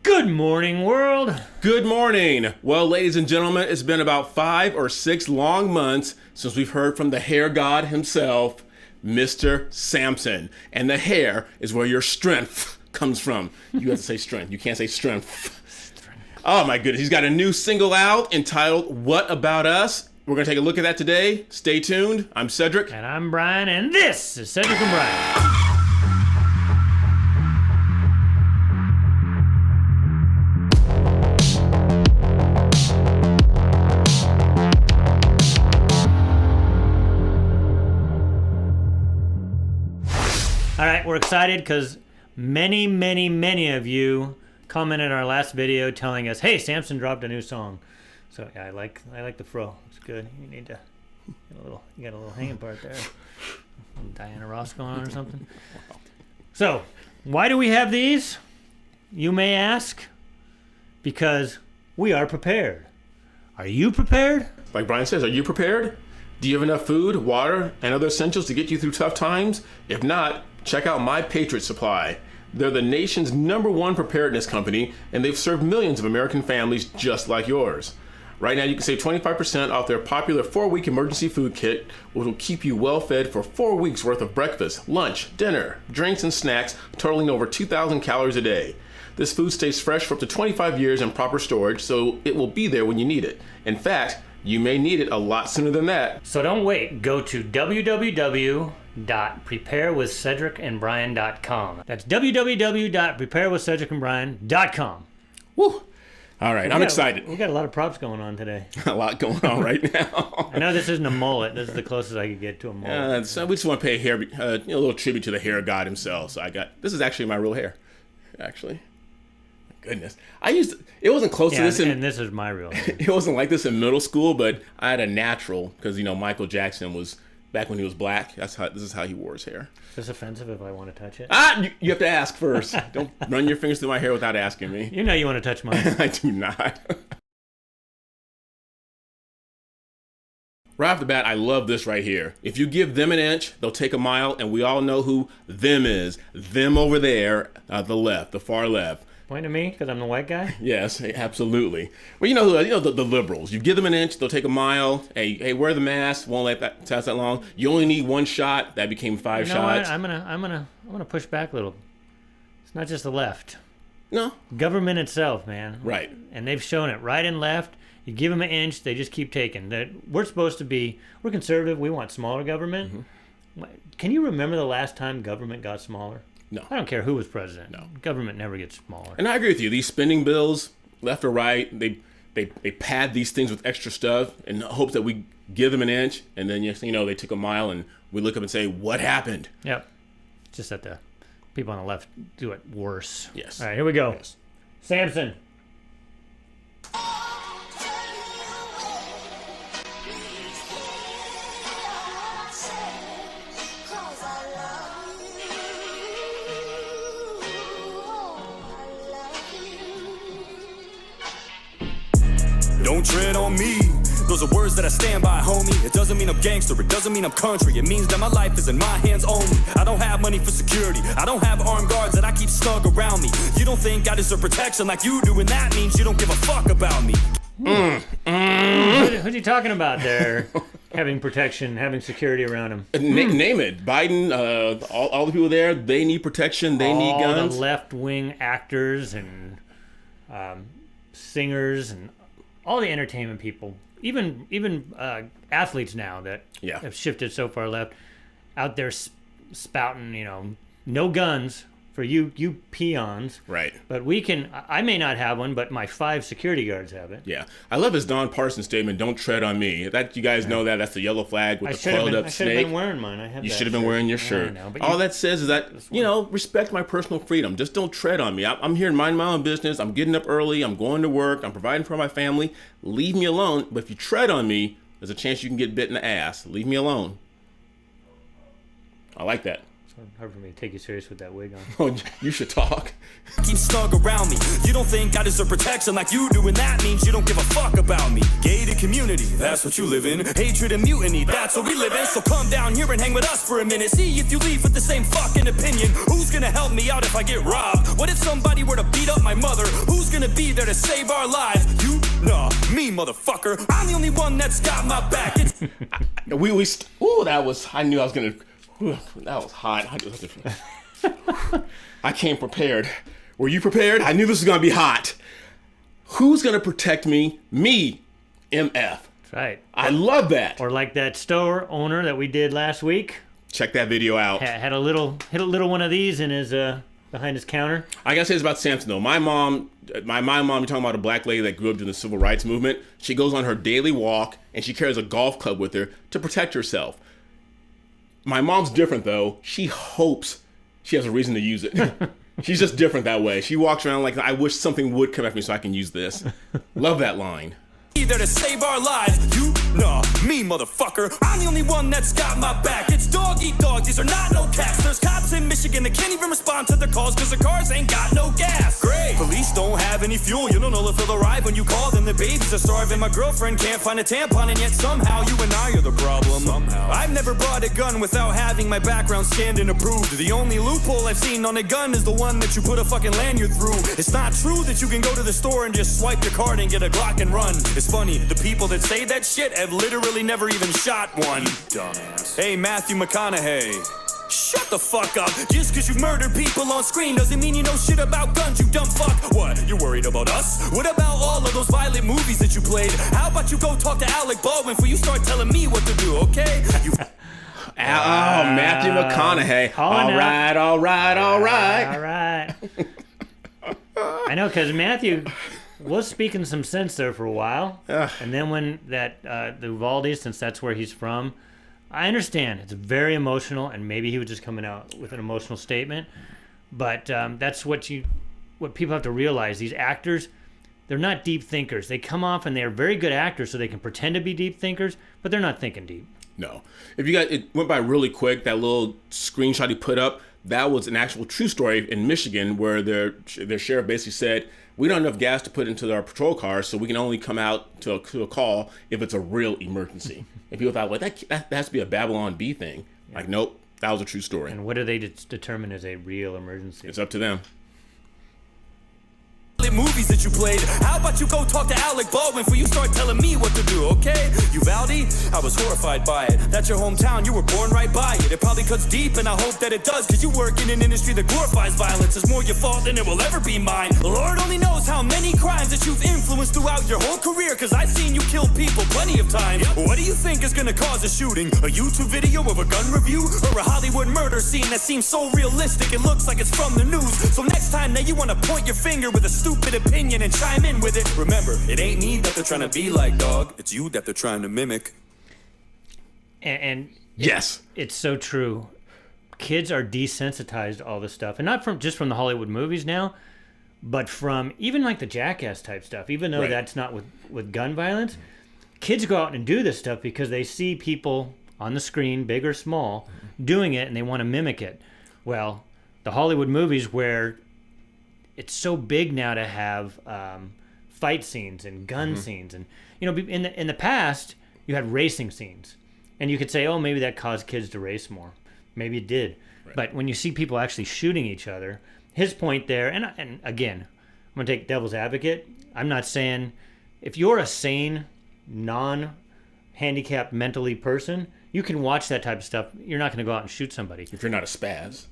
Good morning, world. Good morning. Well, ladies and gentlemen, it's been about 5 or 6 long months since we've heard from the hair god himself, Mr. Samson. And the hair is where your strength comes from. You have to say strength. You can't say strength. Oh my goodness. He's got a new single out entitled What About Us? We're going to take a look at that today. Stay tuned. I'm Cedric. And I'm Brian, and this is Cedric and Brian. All right, we're excited because many of you commented our last video telling us, hey, Samson dropped a new song. So yeah, I like the fro. It's good. You need to you got a little hanging part there. Diana Ross going on or something. So, why do we have these? You may ask. Because we are prepared. Are you prepared? Like Brian says, are you prepared? Do you have enough food, water, and other essentials to get you through tough times? If not, check out My Patriot Supply. They're the nation's #1 preparedness company, and they've served millions of American families just like yours. Right now, you can save 25% off their popular 4-week emergency food kit, which will keep you well fed for 4 weeks worth of breakfast, lunch, dinner, drinks, and snacks, totaling over 2,000 calories a day. This food stays fresh for up to 25 years in proper storage, so it will be there when you need it. In fact, you may need it a lot sooner than that. So don't wait. Go to www.preparewithcedricandbrian.com. That's www.preparewithcedricandbrian.com. Woo! All right, I'm excited. We got a lot of props going on today. A lot going on right now. I know this isn't a mullet. This is the closest I could get to a mullet. So we just want to pay a little tribute to the hair god himself. So this is actually my real hair, actually. Goodness, it wasn't close to this, and this is my real hair. It wasn't like this in middle school, but I had a natural because Michael Jackson was back when he was black. This is how he wore his hair. Is this offensive if I want to touch it? You have to ask first. Don't run your fingers through my hair without asking me. You know you want to touch mine. I do not. Right off the bat, I love this right here. If you give them an inch, they'll take a mile, and we all know who them is. Them over there, the far left. Point to me, because I'm the white guy? Yes, absolutely. Well, the liberals. You give them an inch, they'll take a mile. Hey, wear the mask. Won't let that last that long. You only need 1 shot. That became 5 shots. What? I'm gonna push back a little. It's not just the left. No. Government itself, man. Right. And they've shown it. Right and left. You give them an inch, they just keep taking. We're conservative. We want smaller government. Mm-hmm. Can you remember the last time government got smaller? No. I don't care who was president. No. Government never gets smaller. And I agree with you. These spending bills, left or right, they pad these things with extra stuff in hopes that we give them an inch, and then they took a mile, and we look up and say, what happened? Yep. Just that the people on the left do it worse. Yes. All right, here we go. Yes. Samson. Don't tread on me. Those are words that I stand by, homie. It doesn't mean I'm gangster, it doesn't mean I'm country. It means that my life is in my hands only. I don't have money for security. I don't have armed guards that I keep snug around me. You don't think I deserve protection like you do, and that means you don't give a fuck about me. Who's he talking about there? Having protection, having security around him. Name it. Biden, all the people there, they need protection, they need guns. All the left-wing actors and singers and all the entertainment people, even athletes now that have shifted so far left, out there spouting, no guns for you peons. Right. But I may not have one, but my 5 security guards have it. Yeah. I love his Don Parsons statement, don't tread on me. That you guys know that's the yellow flag with the coiled up I snake. should have been wearing mine. I have You that should have been wearing your shirt. I know, but all that says is that, respect my personal freedom. Just don't tread on me. I'm here to mind my own business. I'm getting up early. I'm going to work. I'm providing for my family. Leave me alone. But if you tread on me, there's a chance you can get bit in the ass. Leave me alone. I like that. That's hard for me to take you serious with that wig on. Oh, you should talk. Keep snug around me. You don't think I deserve protection like you do, and that means you don't give a fuck about me. Gated community, that's what you live in. Hatred and mutiny, that's what we live in. So come down here and hang with us for a minute. See if you leave with the same fucking opinion. Who's gonna help me out if I get robbed? What if somebody were to beat up my mother? Who's gonna be there to save our lives? You? Nah, me, motherfucker. I'm the only one that's got my back. That was, I knew I was gonna, that was hot. I came prepared. Were you prepared? I knew this was gonna be hot. Who's gonna protect me? Me, MF. That's right. I love that. Or like that store owner that we did last week. Check that video out. Had a little one of these in his behind his counter. I gotta say this about Samson though. My mom, you're talking about a black lady that grew up during the civil rights movement. She goes on her daily walk and she carries a golf club with her to protect herself. My mom's different though. She hopes she has a reason to use it. She's just different that way. She walks around like, I wish something would come at me so I can use this. Love that line. There to save our lives. You? Nah, me, motherfucker. I'm the only one that's got my back. It's dog eat dog, these are not no cats. There's cops in Michigan that can't even respond to their calls because their cars ain't got no gas. Great. Police don't have any fuel. You don't know if they'll arrive when you call them. The babies are starving. My girlfriend can't find a tampon, and yet somehow you and I are the problem. Somehow. I've never bought a gun without having my background scanned and approved. The only loophole I've seen on a gun is the one that you put a fucking lanyard through. It's not true that you can go to the store and just swipe your card and get a Glock and run. It's funny, the people that say that shit have literally never even shot one. Dumbass. Hey, Matthew McConaughey. Shut the fuck up. Just cause you murdered people on screen doesn't mean you know shit about guns, you dumb fuck. What, you worried about us? What about all of those violent movies that you played? How about you go talk to Alec Baldwin before you start telling me what to do, okay? Matthew McConaughey. All right. All right. I know, because Matthew was speaking some sense there for a while. And then when that, the Uvalde, since that's where he's from, I understand it's very emotional, and maybe he was just coming out with an emotional statement. But that's what people have to realize. These actors, they're not deep thinkers. They come off and they're very good actors, so they can pretend to be deep thinkers, but they're not thinking deep. No. If you guys, it went by really quick, that little screenshot he put up, that was an actual true story in Michigan where their sheriff basically said, we don't have enough gas to put into our patrol cars, so we can only come out to a call if it's a real emergency. And people thought, well, that has to be a Babylon Bee thing. Yeah. Like, nope, that was a true story. And what do they determine as a real emergency? It's up to them. Movies that you played. How about you go talk to Alec Baldwin before you start telling me what to do, okay? Uvalde, I was horrified by it. That's your hometown, you were born right by it. It probably cuts deep, and I hope that it does, cause you work in an industry that glorifies violence. It's more your fault than it will ever be mine. Lord only knows how many crimes that you've influenced throughout your whole career, cause I've seen you kill people plenty of times. What do you think is gonna cause a shooting? A YouTube video of a gun review? Or a Hollywood murder scene that seems so realistic it looks like it's from the news? So next time that you wanna point your finger with a stupid opinion and chime in with it, remember, it ain't me that they're trying to be like, dog. It's you that they're trying to mimic. And yes, it's so true. Kids are desensitized to all this stuff, and not just from the Hollywood movies now, but from even like the Jackass type stuff. Even though that's not with gun violence, kids go out and do this stuff because they see people on the screen, big or small, doing it, and they want to mimic it. Well, the Hollywood movies where it's so big now to have fight scenes and gun scenes, and in the past you had racing scenes, and you could say, oh, maybe that caused kids to race more. Maybe it did, but when you see people actually shooting each other, his point there, and again, I'm gonna take devil's advocate. I'm not saying if you're a sane, non-handicapped mentally person, you can watch that type of stuff. You're not gonna go out and shoot somebody if you're not a spaz.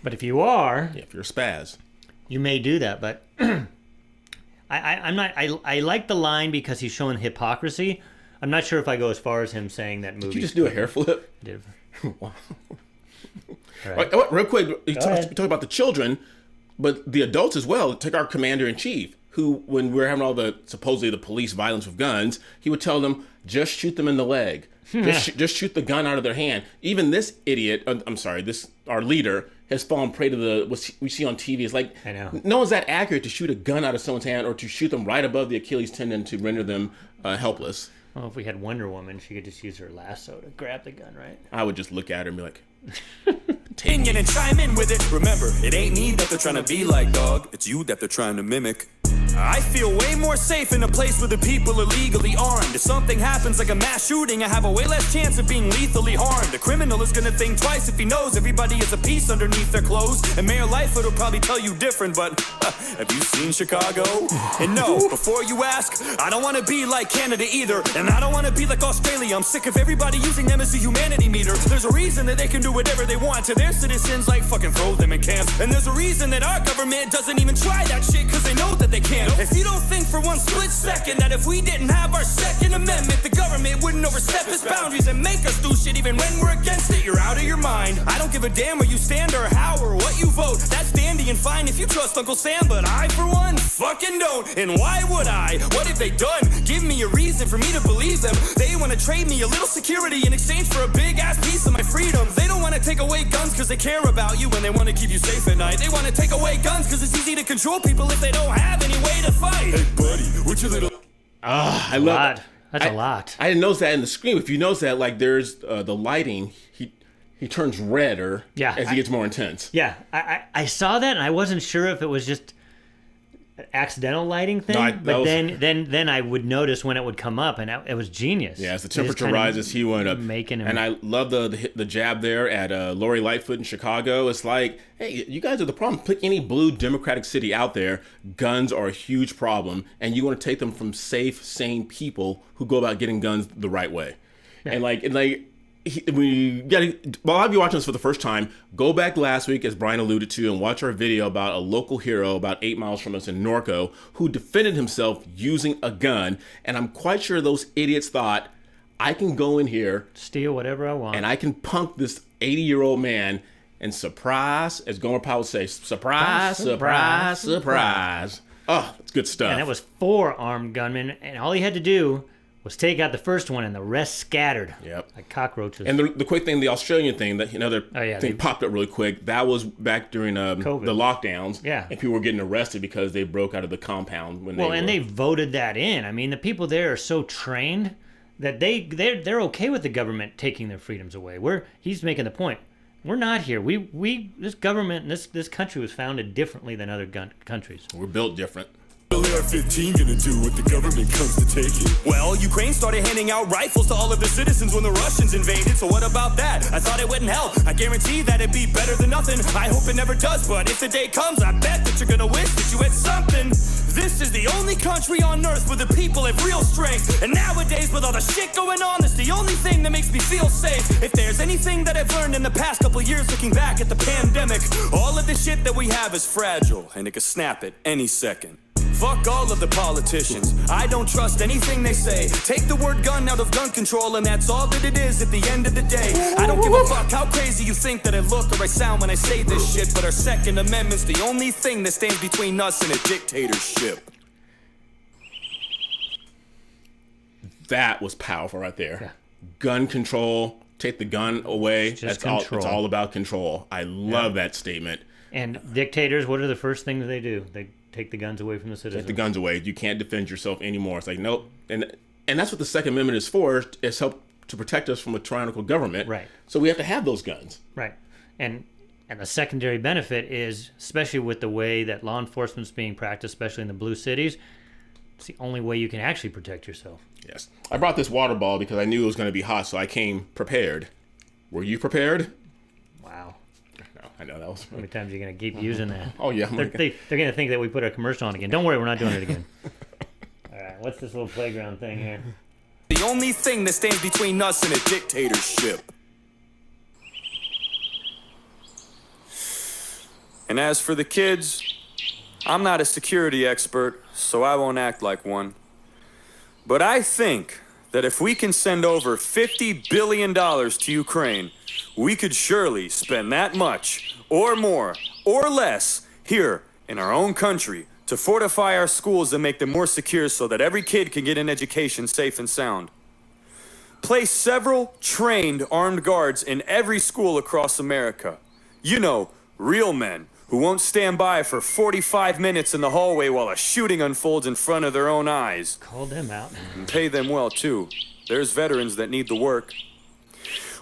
But if you are, if you're a spaz, you may do that. But I'm not. I like the line because he's showing hypocrisy. I'm not sure if I go as far as him saying that movie. Did you just do a hair flip? I did. Wow. Right. Real quick, you talk about the children, but the adults as well. Take our commander-in-chief, who, when we were having all the supposedly the police violence with guns, he would tell them, just shoot them in the leg. Just shoot the gun out of their hand. Even this idiot, our leader, has fallen prey to what we see on TV. It's like, I know. No one's that accurate to shoot a gun out of someone's hand or to shoot them right above the Achilles tendon to render them helpless. Well, if we had Wonder Woman, she could just use her lasso to grab the gun, right? I would just look at her and be like, Opinion and chime in with it. Remember, it ain't me that they're trying to be like, dog. It's you that they're trying to mimic. I feel way more safe in a place where the people are legally armed. If something happens like a mass shooting, I have a way less chance of being lethally harmed. A criminal is gonna think twice if he knows everybody is a piece underneath their clothes. And Mayor Lightfoot will probably tell you different, but have you seen Chicago? And no, before you ask, I don't wanna be like Canada either. And I don't wanna be like Australia. I'm sick of everybody using them as a humanity meter. There's a reason that they can do whatever they want to their citizens, like fucking throw them in camps. And there's a reason that our government doesn't even try that shit, cause they know that they can't. If you don't think for one split second that if we didn't have our Second Amendment, the government wouldn't overstep its boundaries and make us do shit even when we're against it, you're out of your mind. I don't give a damn where you stand or how or what you vote. That's dandy and fine if you trust Uncle Sam, but I, for one, fucking don't. And why would I? What have they done? Give me a reason for me to believe them. They want to trade me a little security in exchange for a big-ass piece of my freedom. They don't want to take away guns because they care about you and they want to keep you safe at night. They want to take away guns because it's easy to control people if they don't have any way to fight. Hey, buddy, what's your little... I love lot. That's a lot. I didn't notice that in the screen. If you notice that, like, there's the lighting, he turns redder as he gets more intense. Yeah, I saw that and I wasn't sure if it was just an accidental lighting thing, then I would notice when it would come up, and it was genius. Yeah, as the temperature rises, he went up. Making him. And I love the jab there at Lori Lightfoot in Chicago. It's like, hey, you guys are the problem. Pick any blue Democratic city out there. Guns are a huge problem, and you want to take them from safe, sane people who go about getting guns the right way. Yeah. And like. We gotta, a lot of you watching this for the first time, go back last week, as Brian alluded to, and watch our video about a local hero about 8 miles from us in Norco who defended himself using a gun. And I'm quite sure those idiots thought, I can go in here, steal whatever I want, and I can punk this 80-year-old man, and surprise, as Gomer Powell would say, surprise, surprise, surprise. Oh, it's good stuff. And that was 4 armed gunmen, and all he had to do was take out the first one, and the rest scattered. Yep. Like cockroaches. And the quick thing, the Australian thing, that thing popped up really quick. That was back during the lockdowns. Yeah. And people were getting arrested because they broke out of the compound when they voted that in. I mean, the people there are so trained that they're okay with the government taking their freedoms away. He's making the point. We're not here. This government, this country was founded differently than other countries. We're built different. AR-15 gonna do what the government comes to take it? Well, Ukraine started handing out rifles to all of the citizens when the Russians invaded, so what about that? I thought it wouldn't help. I guarantee that it'd be better than nothing. I hope it never does, but if the day comes, I bet that you're gonna wish that you had something. This is the only country on earth where the people have real strength. And nowadays, with all the shit going on, that's the only thing that makes me feel safe. If there's anything that I've learned in the past couple years looking back at the pandemic, all of the shit that we have is fragile, and it could snap at any second. Fuck all of the politicians. I don't trust anything they say. Take the word gun out of gun control, and that's all that it is at the end of the day. I don't give a fuck how crazy you think that I look or I sound when I say this shit, but our Second Amendment's the only thing that stands between us and a dictatorship. That was powerful right there. Yeah. Gun control. Take the gun away. It's all about control. I love that statement. And dictators, what are the first things they do? They take the guns away from the citizens. Take the guns away. You can't defend yourself anymore. It's like, nope. And that's what the Second Amendment is for, is help to protect us from a tyrannical government. Right. So we have to have those guns. Right. And the secondary benefit is, especially with the way that law enforcement's being practiced, especially in the blue cities, it's the only way you can actually protect yourself. Yes. I brought this water ball because I knew it was going to be hot, so I came prepared. Were you prepared? Wow. I know that was. How many times are you going to keep using that? Oh, yeah. They're going to think that we put a commercial on again. Don't worry, we're not doing it again. All right, what's this little playground thing here? The only thing that stands between us and a dictatorship. And as for the kids, I'm not a security expert, so I won't act like one. But I think that if we can send over $50 billion to Ukraine, we could surely spend that much, or more, or less, here in our own country to fortify our schools and make them more secure so that every kid can get an education safe and sound. Place several trained armed guards in every school across America. You know, real men who won't stand by for 45 minutes in the hallway while a shooting unfolds in front of their own eyes. Call them out. And pay them well, too. There's veterans that need the work.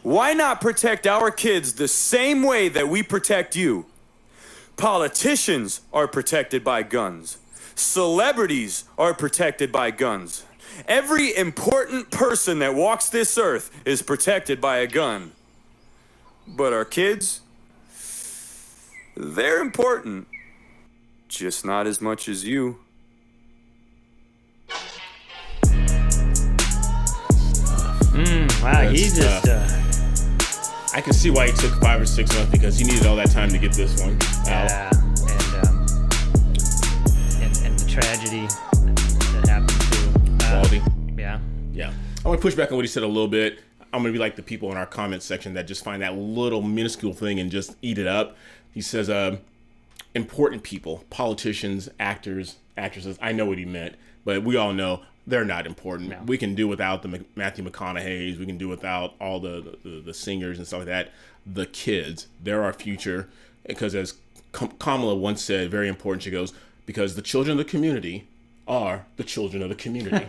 Why not protect our kids the same way that we protect you? Politicians are protected by guns. Celebrities are protected by guns. Every important person that walks this earth is protected by a gun. But our kids, they're important, just not as much as you. Wow, he just... I can see why he took 5 or 6 months, because he needed all that time to get this one out. Yeah, and the tragedy that happened to Baldy. Yeah. I want to push back on what he said a little bit. I'm going to be like the people in our comment section that just find that little minuscule thing and just eat it up. He says, important people, politicians, actors, actresses. I know what he meant, but we all know they're not important. No. We can do without the Matthew McConaughey's. We can do without all the singers and stuff like that. The kids, they're our future. Because as Kamala once said, very important, she goes, because the children of the community are the children of the community.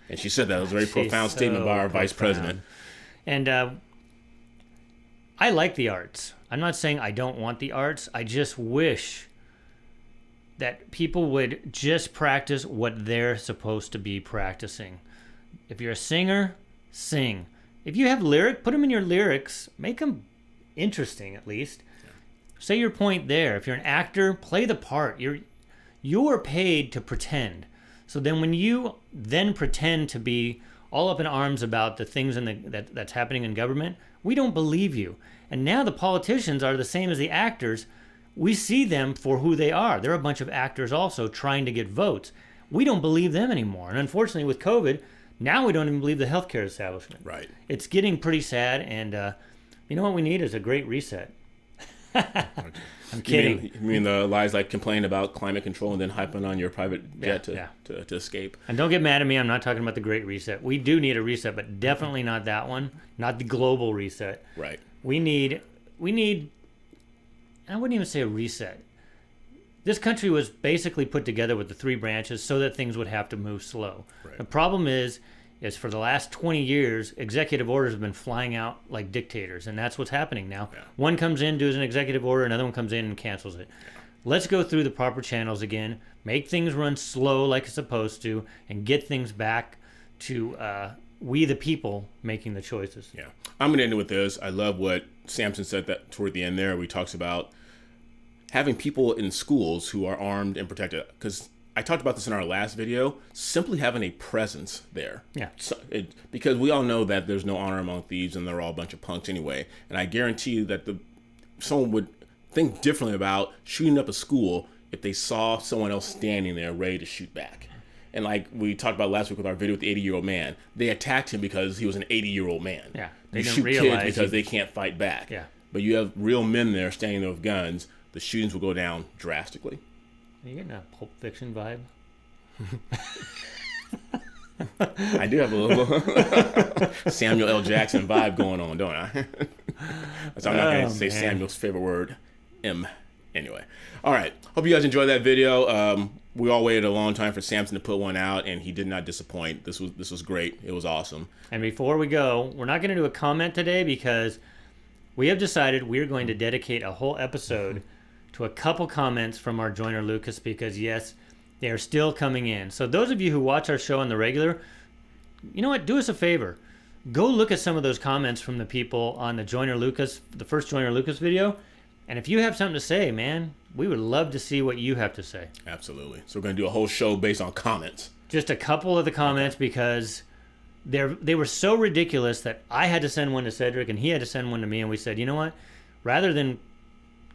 And she said that. It was a very profound statement by our vice president. And I like the arts. I'm not saying I don't want the arts. I just wish that people would just practice what they're supposed to be practicing. If you're a singer, sing. If you have put them in your lyrics. Make them interesting, at least. Yeah. Say your point there. If you're an actor, play the part. You're paid to pretend. So then when you then pretend to be all up in arms about the things that's happening in government, we don't believe you. And now the politicians are the same as the actors. We see them for who they are. They're a bunch of actors also trying to get votes. We don't believe them anymore. And unfortunately with COVID, now we don't even believe the healthcare establishment. Right. It's getting pretty sad, and you know what we need is a great reset. I'm kidding. You mean the lies like complain about climate control and then hyping on your private jet to escape? And don't get mad at me. I'm not talking about the great reset. We do need a reset, but definitely not that one. Not the global reset. Right. We need I wouldn't even say a reset. This country was basically put together with the 3 branches so that things would have to move slow. Right. The problem is for the last 20 years, executive orders have been flying out like dictators, and that's what's happening now. Yeah. One comes in, does an executive order, another one comes in and cancels it. Yeah. Let's go through the proper channels again, make things run slow like it's supposed to, and get things back to we the people making the choices. Yeah. I'm going to end it with this. I love what Samson said that toward the end there, where he talks about having people in schools who are armed and protected. Because I talked about this in our last video, simply having a presence there. Yeah. So because we all know that there's no honor among thieves and they're all a bunch of punks anyway. And I guarantee you that someone would think differently about shooting up a school if they saw someone else standing there ready to shoot back. And like we talked about last week with our video with the 80-year-old man, they attacked him because he was an 80-year-old man. Yeah. They shoot kids because they can't fight back. Yeah. But you have real men there standing there with guns, the shootings will go down drastically. Are you getting a Pulp Fiction vibe? I do have a little Samuel L. Jackson vibe going on, don't I? So I'm not going to say Samuel's favorite word, M. Anyway. All right. Hope you guys enjoyed that video. We all waited a long time for Samson to put one out, and he did not disappoint. This was great. It was awesome. And before we go, we're not going to do a comment today because we have decided we're going to dedicate a whole episode to a couple comments from our joiner Lucas, because yes, they are still coming in. So those of you who watch our show on the regular, you know what? Do us a favor. Go look at some of those comments from the people on the joiner Lucas, the first joiner Lucas video. And if you have something to say, man, we would love to see what you have to say. Absolutely. So we're going to do a whole show based on comments. Just a couple of the comments, because they were so ridiculous that I had to send one to Cedric and he had to send one to me, and we said, you know what? Rather than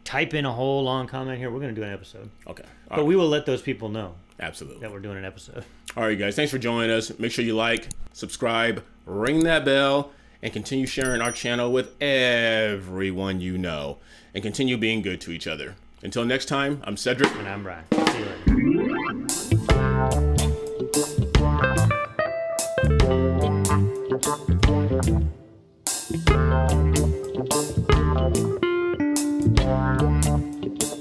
type in a whole long comment here, we're going to do an episode. Okay. But we will let those people know. Absolutely. That we're doing an episode. All right, guys. Thanks for joining us. Make sure you like, subscribe, ring that bell, and continue sharing our channel with everyone you know. And continue being good to each other. Until next time, I'm Cedric. And I'm Brian. See you later.